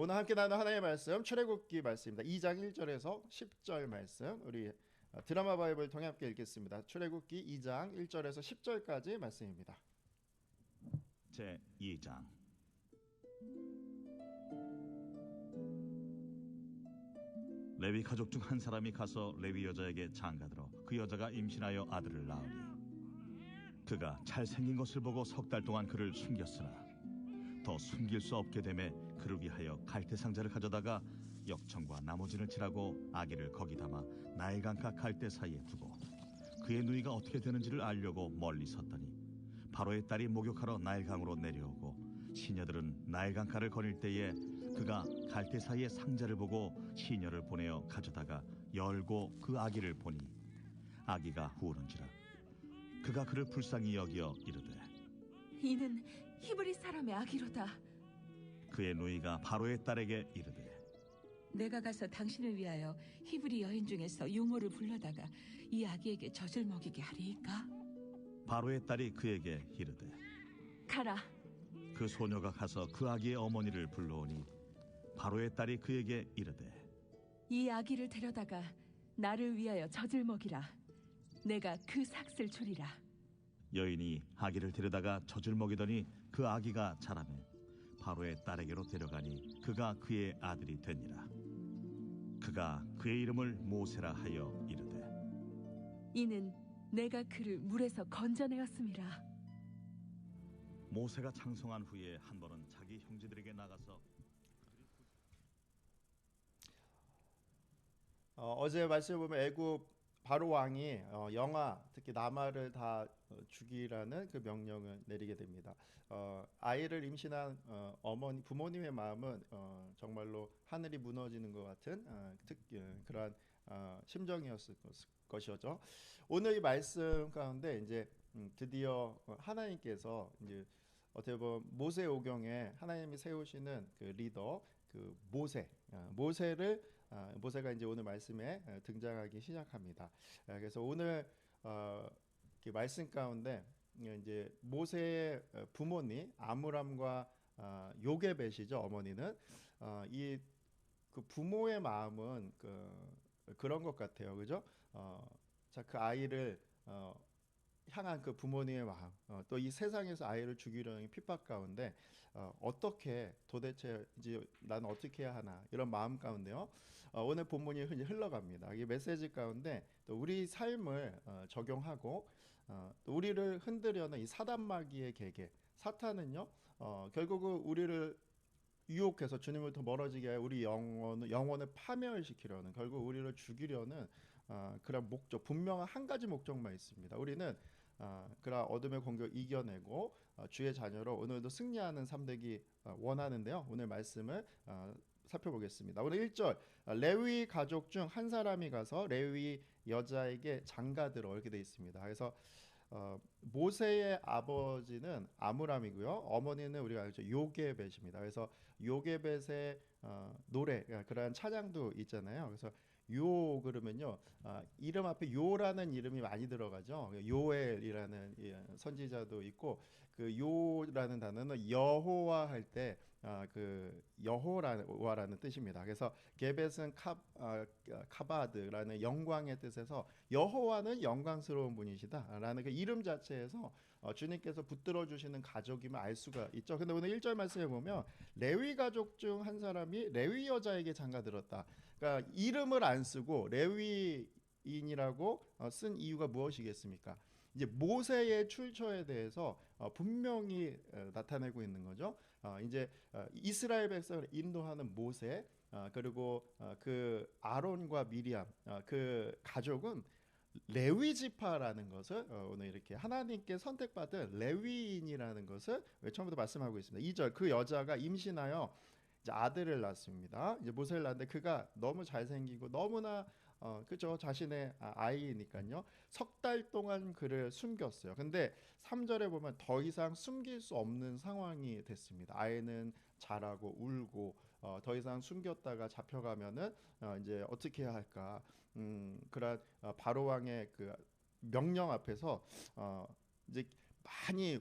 오늘 함께 나누는 하나님의 말씀 출애굽기 말씀입니다. 2장 1절에서 10절 말씀 우리 드라마 바이블 통해 함께 읽겠습니다. 출애굽기 2장 1절에서 10절까지 말씀입니다. 제 2장. 레위 가족 중 한 사람이 가서 레위 여자에게 장가들어 그 여자가 임신하여 아들을 낳으니 그가 잘생긴 것을 보고 석 달 동안 그를 숨겼으나 더 숨길 수 없게 되매 그를 위하여 갈대 상자를 가져다가 역청과 나머지를 칠하고 아기를 거기 담아 나일강가 갈대 사이에 두고 그의 누이가 어떻게 되는지를 알려고 멀리 섰더니 바로의 딸이 목욕하러 나일강으로 내려오고 시녀들은 나일강가를 거닐 때에 그가 갈대 사이에 상자를 보고 시녀를 보내어 가져다가 열고 그 아기를 보니 아기가 후오른지라 그가 그를 불쌍히 여기어 이르되 이는 히브리 사람의 아기로다. 그의 누이가 바로의 딸에게 이르되 내가 가서 당신을 위하여 히브리 여인 중에서 유모를 불러다가 이 아기에게 젖을 먹이게 하리이까? 바로의 딸이 그에게 이르되 가라. 그 소녀가 가서 그 아기의 어머니를 불러오니 바로의 딸이 그에게 이르되 이 아기를 데려다가 나를 위하여 젖을 먹이라. 내가 그 삭슬 주리라. 여인이 아기를 데려다가 젖을 먹이더니 그 아기가 자라매 바로의 딸에게로 데려가니 그가 그의 아들이 되니라. 그가 그의 이름을 모세라 하여 이르되 이는 내가 그를 물에서 건져내었음이라. 모세가 장성한 후에 한 번은 자기 형제들에게 나가서 어제 말씀을 보면 애굽 바로 왕이 영아 특히 나말을 다 죽이라는 그 명령을 내리게 됩니다. 아이를 임신한 어머니 부모님의 마음은 정말로 하늘이 무너지는 것 같은 그러한 심정이었을 것이었죠. 오늘 이 말씀 가운데 이제 드디어 하나님께서 이제 어떻게 보면 모세 오경에 하나님이 세우시는 그 리더 그 모세가 이제 오늘 말씀에 등장하기 시작합니다. 그래서 오늘 말씀 가운데 이제 모세의 부모님 아므람과 요게벳이죠. 어머니는 이 그 부모의 마음은 그런 것 같아요. 그죠? 자, 그 아이를 향한 그 부모님의 마음, 또 이 세상에서 아이를 죽이려는 핍박 가운데 어떻게 도대체 이제 나는 어떻게 해야 하나 이런 마음 가운데요. 오늘 본문이 흘러갑니다. 이 메시지 가운데 또 우리 삶을 적용하고 또 우리를 흔들려는 이 사단마귀의 계계, 사탄은요, 결국은 우리를 유혹해서 주님으로부터 멀어지게 하여 우리 영혼을 파멸을 시키려는 결국 우리를 죽이려는 그런 목적 분명한 한 가지 목적만 있습니다. 우리는 그런 어둠의 공격을 이겨내고 주의 자녀로 오늘도 승리하는 삶 되기 원하는데요. 오늘 말씀을 살펴보겠습니다. 오늘 1절 레위 가족 중 한 사람이 가서 레위 여자에게 장가들어 이렇게 되어 있습니다. 그래서 모세의 아버지는 아므람이고요. 어머니는 우리가 알죠. 요게벳입니다. 그래서 요게벳의 노래 그러한 찬양도 있잖아요. 그래서 요 그러면요 이름 앞에 요라는 이름이 많이 들어가죠. 요엘이라는 선지자도 있고 그 요라는 단어는 여호와 할 때 그 여호와라는 뜻입니다. 그래서 게벳은 카바드라는 영광의 뜻에서 여호와는 영광스러운 분이시다라는 그 이름 자체에서 주님께서 붙들어 주시는 가족임을 알 수가 있죠. 근데 오늘 1절 말씀에 보면 레위 가족 중 한 사람이 레위 여자에게 장가들었다. 그러니까 이름을 안 쓰고 레위인이라고 쓴 이유가 무엇이겠습니까? 이제 모세의 출처에 대해서 분명히 나타내고 있는 거죠. 이제 이스라엘 백성을 인도하는 모세 그리고 그 아론과 미리암 그 가족은 레위 지파라는 것을 오늘 이렇게 하나님께 선택받은 레위인이라는 것을 처음부터 말씀하고 있습니다. 2절 그 여자가 임신하여 이제 아들을 낳습니다. 이제 모세를 낳는데 그가 너무 잘생기고 너무나 그죠 자신의 아이니까요. 석 달 동안 그를 숨겼어요. 근데 3절에 보면 더 이상 숨길 수 없는 상황이 됐습니다. 아이는 자라고 울고 더 이상 숨겼다가 잡혀가면은 이제 어떻게 해야 할까? 그런 바로 왕의 그 명령 앞에서 이제 많이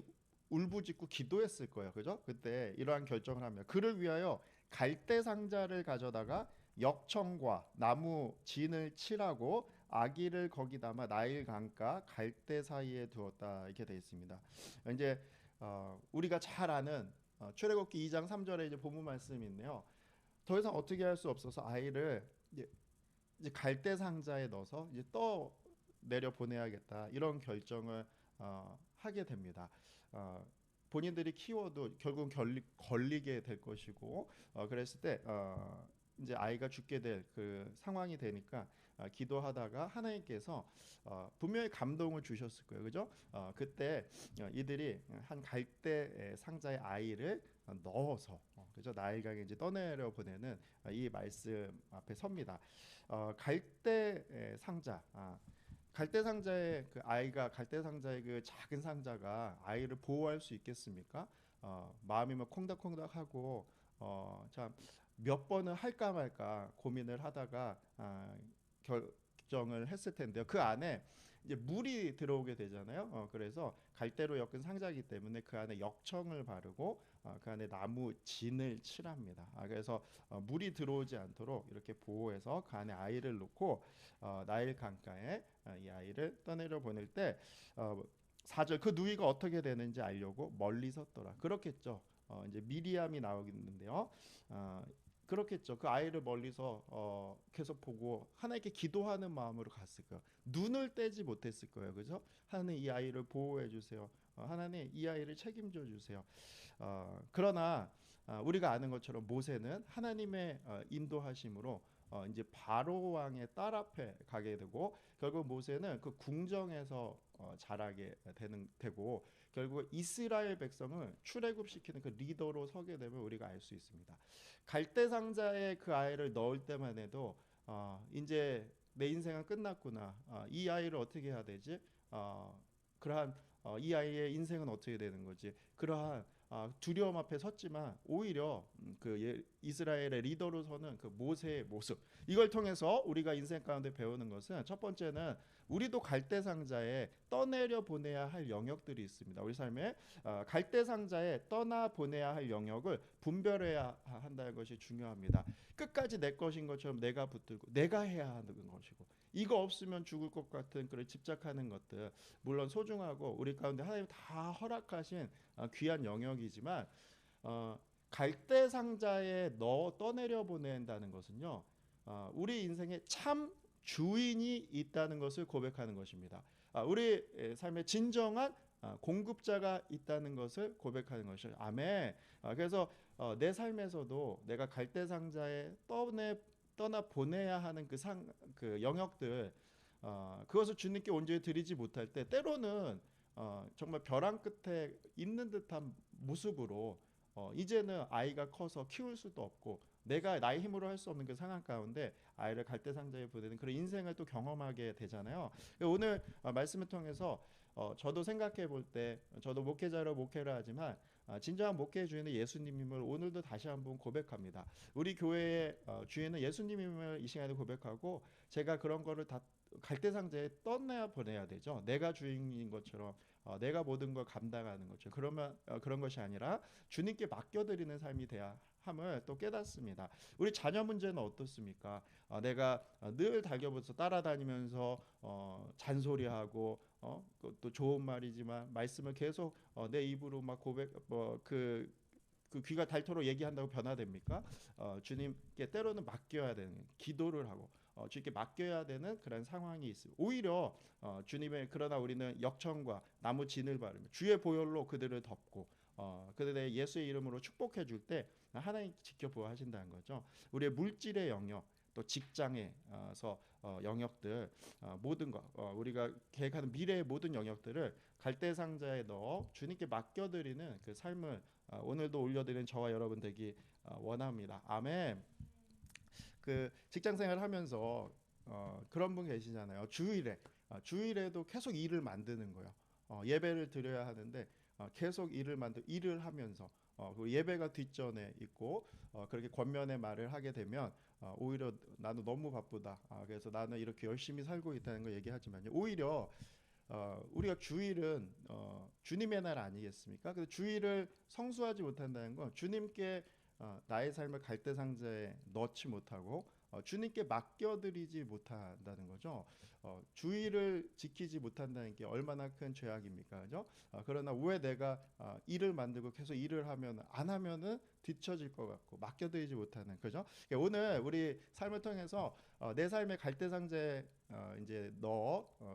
울부짖고 기도했을 거예요. 그죠? 그때 이러한 결정을 하며 그를 위하여 갈대 상자를 가져다가 역청과 나무 진을 칠하고 아기를 거기 담아 나일 강가 갈대 사이에 두었다 이렇게 되어 있습니다. 이제 우리가 잘 아는 출애굽기 2장 3절에 이제 본문 말씀이 있네요. 더 이상 어떻게 할 수 없어서 아이를 이제 갈대 상자에 넣어서 이제 떠 내려 보내야겠다 이런 결정을 하게 됩니다. 어, 본인들이 키워도 결국 걸리게 될 것이고 그랬을 때 이제 아이가 죽게 될 그 상황이 되니까 기도하다가 하나님께서 분명히 감동을 주셨을 거예요, 그죠? 그때 이들이 한 갈대 상자에 아이를 넣어서 그죠? 나일강에 이제 떠내려 보내는 이 말씀 앞에 섭니다. 갈대 상자, 갈대 상자에 그 아이가 갈대 상자의 그 작은 상자가 아이를 보호할 수 있겠습니까? 마음이 막 콩닥콩닥하고 참 몇 번은 할까 말까 고민을 하다가 결정을 했을 텐데요. 그 안에 이제 물이 들어오게 되잖아요. 그래서 갈대로 엮은 상자이기 때문에 그 안에 역청을 바르고 그 안에 나무 진을 칠합니다. 그래서 물이 들어오지 않도록 이렇게 보호해서 그 안에 아이를 놓고 나일 강가에 이 아이를 떠내려 보낼 때 4절 그 누이가 어떻게 되는지 알려고 멀리 섰더라. 그렇겠죠. 이제 미리암이 나오겠는데요. 그렇겠죠. 그 아이를 멀리서 계속 보고 하나님께 기도하는 마음으로 갔을 거예요. 눈을 떼지 못했을 거예요. 그죠? 하나님 이 아이를 보호해 주세요. 하나님 이 아이를 책임져 주세요. 그러나 우리가 아는 것처럼 모세는 하나님의 인도하심으로 이제 바로 왕의 딸 앞에 가게 되고 결국 모세는 그 궁정에서 자라게 되고 결국 이스라엘 백성을 출애굽시키는 그 리더로 서게 되면 우리가 알 수 있습니다. 갈대 상자에 그 아이를 넣을 때만 해도 이제 내 인생은 끝났구나. 이 아이를 어떻게 해야 되지? 그러한 이 아이의 인생은 어떻게 되는 거지? 그러한 두려움 앞에 섰지만 오히려 그 이스라엘의 리더로 서는 그 모세의 모습 이걸 통해서 우리가 인생 가운데 배우는 것은 첫 번째는 우리도 갈대 상자에 떠내려 보내야 할 영역들이 있습니다. 우리 삶에 갈대 상자에 떠나 보내야 할 영역을 분별해야 한다는 것이 중요합니다. 끝까지 내 것인 것처럼 내가 붙들고 내가 해야 하는 것이고 이거 없으면 죽을 것 같은 그런 집착하는 것들 물론 소중하고 우리 가운데 하나님 다 허락하신 귀한 영역이지만 갈대 상자에 넣어 떠내려 보낸다는 것은요 우리 인생에 참 주인이 있다는 것을 고백하는 것입니다. 우리 삶의 진정한 공급자가 있다는 것을 고백하는 것이죠. 아멘. 그래서 내 삶에서도 내가 갈대 상자에 떠나 보내야 하는 그 영역들 그것을 주님께 온전히 드리지 못할 때 때로는 정말 벼랑 끝에 있는 듯한 모습으로 이제는 아이가 커서 키울 수도 없고 내가 나의 힘으로 할 수 없는 그 상황 가운데 아이를 갈대 상자에 보내는 그런 인생을 또 경험하게 되잖아요. 오늘 말씀을 통해서 저도 생각해 볼 때 저도 목회자로 목회를 하지만 진정한 목회의 주인은 예수님임을 오늘도 다시 한번 고백합니다. 우리 교회의 주인은 예수님임을 이 시간에 고백하고 제가 그런 거를 다 갈대 상자에 떠내야 보내야 되죠. 내가 주인인 것처럼 내가 모든 걸 감당하는 거죠. 그러면 그런 것이 아니라 주님께 맡겨드리는 삶이 돼야 함을 또 깨닫습니다. 우리 자녀 문제는 어떻습니까? 내가 늘 달겨붙어 따라다니면서 잔소리하고 또 좋은 말이지만 말씀을 계속 내 입으로 막 고백 그 귀가 닳도록 얘기한다고 변화됩니까? 주님께 때로는 맡겨야 되는 기도를 하고 주님께 맡겨야 되는 그런 상황이 있습니다. 오히려 주님의 그러나 우리는 역청과 나무 진을 바르며 주의 보혈로 그들을 덮고 그들의 예수의 이름으로 축복해 줄 때 하나님 지켜보아 하신다는 거죠. 우리의 물질의 영역 또 직장에서 영역들 모든 것 우리가 계획하는 미래의 모든 영역들을 갈대 상자에 넣어 주님께 맡겨드리는 그 삶을 오늘도 올려드리는 저와 여러분 되기 원합니다. 아멘. 그 직장 생활을 하면서 그런 분 계시잖아요. 주일에도 계속 일을 만드는 거예요. 예배를 드려야 하는데 계속 일을 하면서 그 예배가 뒷전에 있고 그렇게 권면의 말을 하게 되면 오히려 나는 너무 바쁘다. 그래서 나는 이렇게 열심히 살고 있다는 걸 얘기하지만요. 오히려 우리가 주일은 주님의 날 아니겠습니까? 그 주일을 성수하지 못한다는 건 주님께 나의 삶을 갈대 상자에 넣지 못하고 주님께 맡겨드리지 못한다는 거죠. 주의를 지키지 못한다는 게 얼마나 큰 죄악입니까, 그죠? 그러나 왜 내가 일을 만들고 계속 일을 하면 안 하면은 뒤처질 것 같고 맡겨드리지 못하는, 그죠? 그러니까 오늘 우리 삶을 통해서 내 삶의 갈대 상자에 이제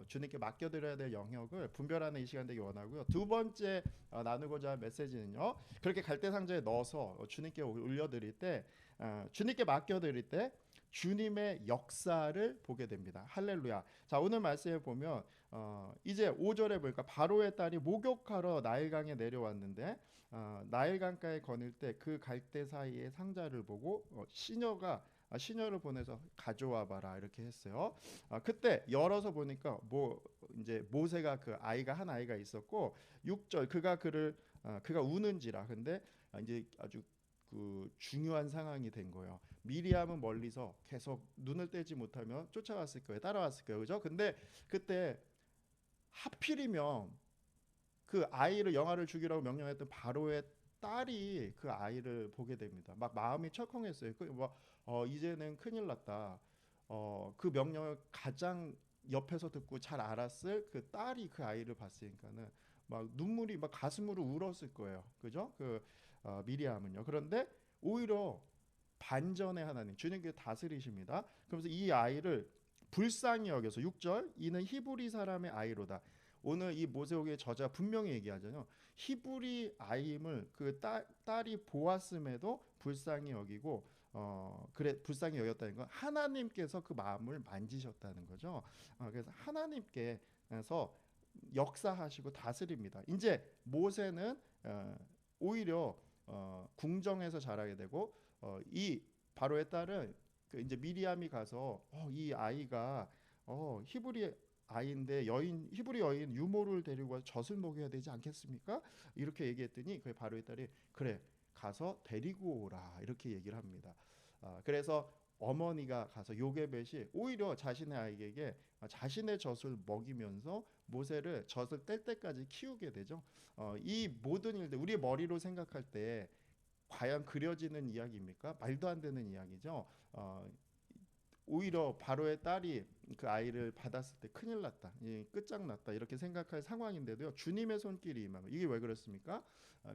주님께 맡겨드려야 될 영역을 분별하는 이 시간 되기 원하고요. 두 번째 나누고자 할 메시지는요. 그렇게 갈대 상자에 넣어서 주님께 올려드릴 때, 주님께 맡겨드릴 때 주님의 역사를 보게 됩니다. 할렐루야. 자, 오늘 말씀에 보면 이제 5절에 보니까 바로의 딸이 목욕하러 나일강에 내려왔는데 나일강가에 거닐 때 그 갈대 사이의 상자를 보고 시녀를 보내서 가져와 봐라 이렇게 했어요. 그때 열어서 보니까 이제 모세가 한 아이가 있었고 6절 그가 우는지라. 근데 이제 아주 그 중요한 상황이 된 거예요. 미리암은 멀리서 계속 눈을 떼지 못하면 쫓아왔을 거예요. 따라왔을 거예요. 그죠? 근데 그때 하필이면 그 아이를 영아를 죽이라고 명령했던 바로의 딸이 그 아이를 보게 됩니다. 막 마음이 철컹했어요. 이제는 큰일 났다. 그 명령을 가장 옆에서 듣고 잘 알았을 그 딸이 그 아이를 봤으니까는 막 눈물이 막 가슴으로 울었을 거예요. 그죠? 미리암은요. 그런데 오히려 반전의 하나님, 주님께 다스리십니다. 그러면서 이 아이를 불쌍히 여겨서 6절 이는 히브리 사람의 아이로다. 오늘 이 모세오기의 저자가 분명히 얘기하잖아요. 히브리 아이임을 그 딸이 보았음에도 불쌍히 여기고 불쌍히 여겼다는 건 하나님께서 그 마음을 만지셨다는 거죠. 그래서 하나님께서 역사하시고 다스립니다. 이제 모세는 오히려 궁정에서 자라게 되고 이 바로의 딸은 이제 미리암이 가서 이 아이가 히브리 아이인데 히브리 여인 유모를 데리고 와서 젖을 먹여야 되지 않겠습니까? 이렇게 얘기했더니 그 바로의 딸이 그래 가서 데리고 오라 이렇게 얘기를 합니다. 그래서 어머니가 가서 요게벳이 오히려 자신의 아이에게 자신의 젖을 먹이면서 모세를 젖을 뗄 때까지 키우게 되죠. 이 모든 일들 우리의 머리로 생각할 때 과연 그려지는 이야기입니까? 말도 안 되는 이야기죠. 오히려 바로의 딸이 그 아이를 받았을 때 큰일 났다, 끝장났다 이렇게 생각할 상황인데도요. 주님의 손길이 임하면 이게 왜 그렇습니까?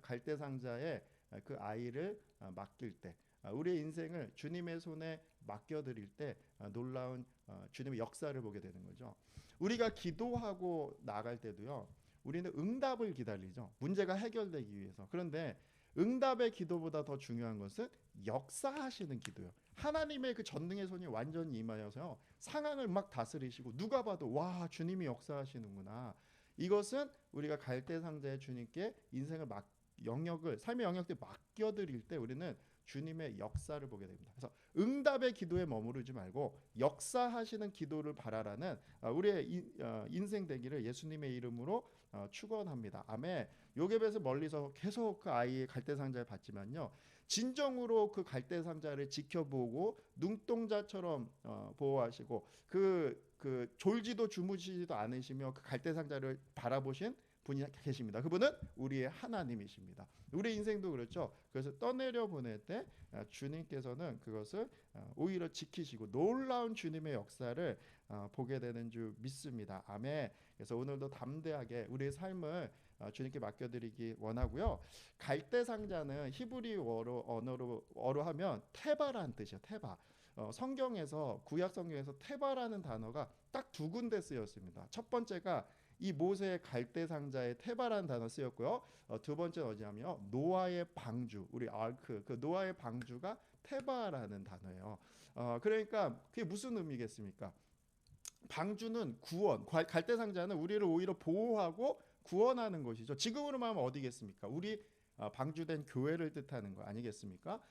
갈대 상자에 그 아이를 맡길 때 우리의 인생을 주님의 손에 맡겨드릴 때 놀라운 주님의 역사를 보게 되는 거죠. 우리가 기도하고 나갈 때도요. 우리는 응답을 기다리죠. 문제가 해결되기 위해서. 그런데 응답의 기도보다 더 중요한 것은 역사하시는 기도예요. 하나님의 그 전능의 손이 완전히 임하여서 상황을 막 다스리시고 누가 봐도 와 주님이 역사하시는구나. 이것은 우리가 갈대 상자에 주님께 인생을 삶의 영역들 맡겨드릴 때 우리는 주님의 역사를 보게 됩니다. 그래서 응답의 기도에 머무르지 말고 역사하시는 기도를 바라라는 우리의 인생 되기를 예수님의 이름으로 축원합니다. 아멘. 요게벳은 멀리서 계속 그 아이의 갈대 상자를 봤지만요. 진정으로 그 갈대 상자를 지켜보고 눈동자처럼 보호하시고 졸지도 주무시지도 않으시며 그 갈대 상자를 바라보신 분이 계십니다. 그분은 우리의 하나님이십니다. 우리 인생도 그렇죠. 그래서 떠내려 보낼 때 주님께서는 그것을 오히려 지키시고 놀라운 주님의 역사를 보게 되는 줄 믿습니다. 아멘. 그래서 오늘도 담대하게 우리의 삶을 주님께 맡겨드리기 원하고요. 갈대 상자는 히브리어로 하면 테바라는 뜻이에요. 테바. 성경에서 구약 성경에서 테바라는 단어가 딱 두 군데 쓰였습니다. 첫 번째가 이 모세의 갈대 상자에 테바라는 단어 쓰였고요. 두 번째는 어디냐면요. 노아의 방주, 우리 아크, 그 노아의 방주가 테바라는 단어예요. 그러니까 그게 무슨 의미겠습니까? 방주는 구원, 갈대 상자는 우리를 오히려 보호하고 구원하는 것이죠. 지금으로 말하면 어디겠습니까? 우리 방주된 교회를 뜻하는 거 아니겠습니까?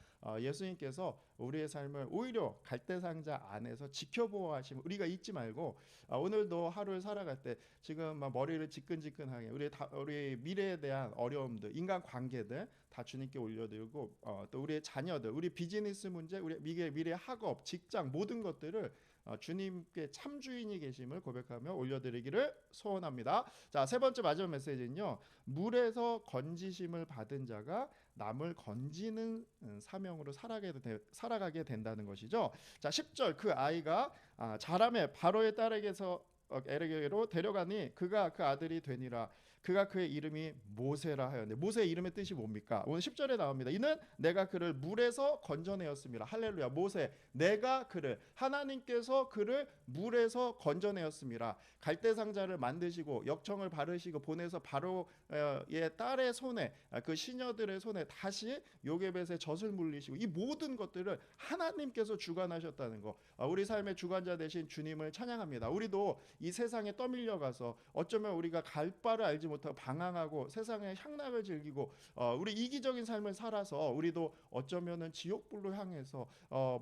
예수님께서 우리의 삶을 오히려 갈대 상자 안에서 지켜보아하시면 우리가 잊지 말고 오늘도 하루를 살아갈 때 지금 막 머리를 지끈지끈하게 우리 미래에 대한 어려움들, 인간 관계들 다 주님께 올려드리고 또 우리의 자녀들, 우리 비즈니스 문제, 우리 미래 학업, 직장 모든 것들을 주님께 참 주인이 계심을 고백하며 올려드리기를 소원합니다. 자, 세 번째 마지막 메시지는요. 물에서 건지심을 받은 자가 남을 건지는 사명으로 살아가게 된다는 것이죠. 자, 10절 그 아이가 자라매 바로의 딸에게로 데려가니 그가 그 아들이 되니라. 그가 그의 이름이 모세라 하였는데 모세의 이름의 뜻이 뭡니까? 오늘 10절에 나옵니다. 이는 내가 그를 물에서 건져내었습니다. 할렐루야. 모세 내가 그를 하나님께서 그를 물에서 건져내었습니다. 갈대상자를 만드시고 역청을 바르시고 보내서 바로의 딸의 손에 그 시녀들의 손에 다시 요게벳의 젖을 물리시고 이 모든 것들을 하나님께서 주관하셨다는 거. 우리 삶의 주관자 되신 주님을 찬양합니다. 우리도 이 세상에 떠밀려가서 어쩌면 우리가 갈 바를 알지 못하고 방황하고 세상의 향락을 즐기고 우리 이기적인 삶을 살아서 우리도 어쩌면은 지옥불로 향해서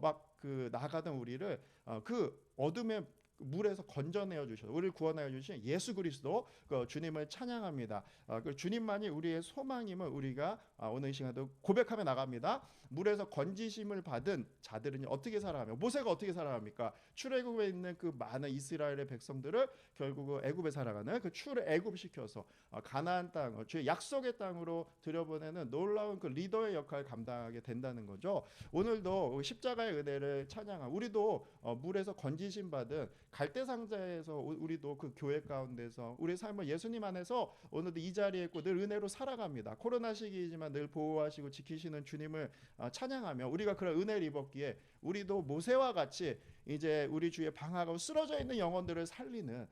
막 그 나가던 우리를 그 어둠의 물에서 건져내어 주셔서 우리를 구원하여 주신 예수 그리스도 그 주님을 찬양합니다. 그 주님만이 우리의 소망임을 우리가 오늘 이 시간에도 고백하며 나갑니다. 물에서 건지심을 받은 자들은 어떻게 살아가며 모세가 어떻게 살아갑니까? 출애굽에 있는 그 많은 이스라엘의 백성들을 결국 애굽에 살아가는 그 출애굽시켜서 가나안 땅, 주의 약속의 땅으로 들여보내는 놀라운 그 리더의 역할을 감당하게 된다는 거죠. 오늘도 십자가의 은혜를 찬양한 우리도 물에서 건지심 받은 갈대상자에서 우리도 그 교회 가운데서 우리 삶을 예수님 안에서 오늘도 이 자리에 있고 늘 은혜로 살아갑니다. 코로나 시기이지만 늘 보호하시고 지키시는 주님을 찬양하며 우리가 그런 은혜를 입었기에 우리도 모세와 같이 이제 우리 주위에 방황하고 쓰러져 있는 영혼들을 살리는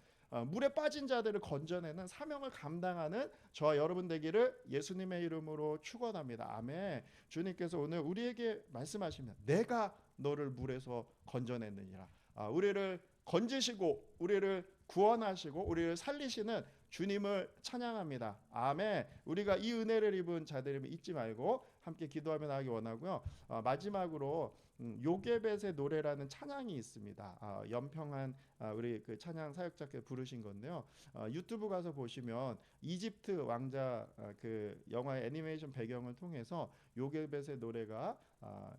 물에 빠진 자들을 건져내는 사명을 감당하는 저와 여러분 되기를 예수님의 이름으로 축원합니다. 아멘. 주님께서 오늘 우리에게 말씀하시면 내가 너를 물에서 건져냈느니라. 우리를 건지시고 우리를 구원하시고 우리를 살리시는 주님을 찬양합니다. 아멘. 우리가 이 은혜를 입은 자들임을 잊지 말고 함께 기도하며 나가기 원하고요. 마지막으로 요게벳의 노래라는 찬양이 있습니다. 연평한 우리 그 찬양 사역자께서 부르신 건데요. 유튜브 가서 보시면 이집트 왕자 그 영화의 애니메이션 배경을 통해서 요게벳의 노래가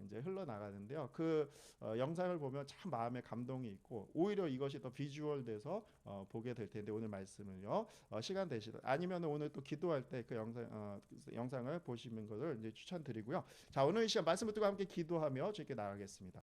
이제 흘러나가는데요. 그 영상을 보면 참 마음에 감동이 있고 오히려 이것이 더 비주얼돼서 보게 될 텐데 오늘 말씀을요. 시간 되시다 아니면 오늘 또 기도할 때 그 영상을 보시는 것을 이제 추천드리고요. 자, 오늘 이 시간 말씀을 듣고 함께 기도하며 주께 나가겠습니다.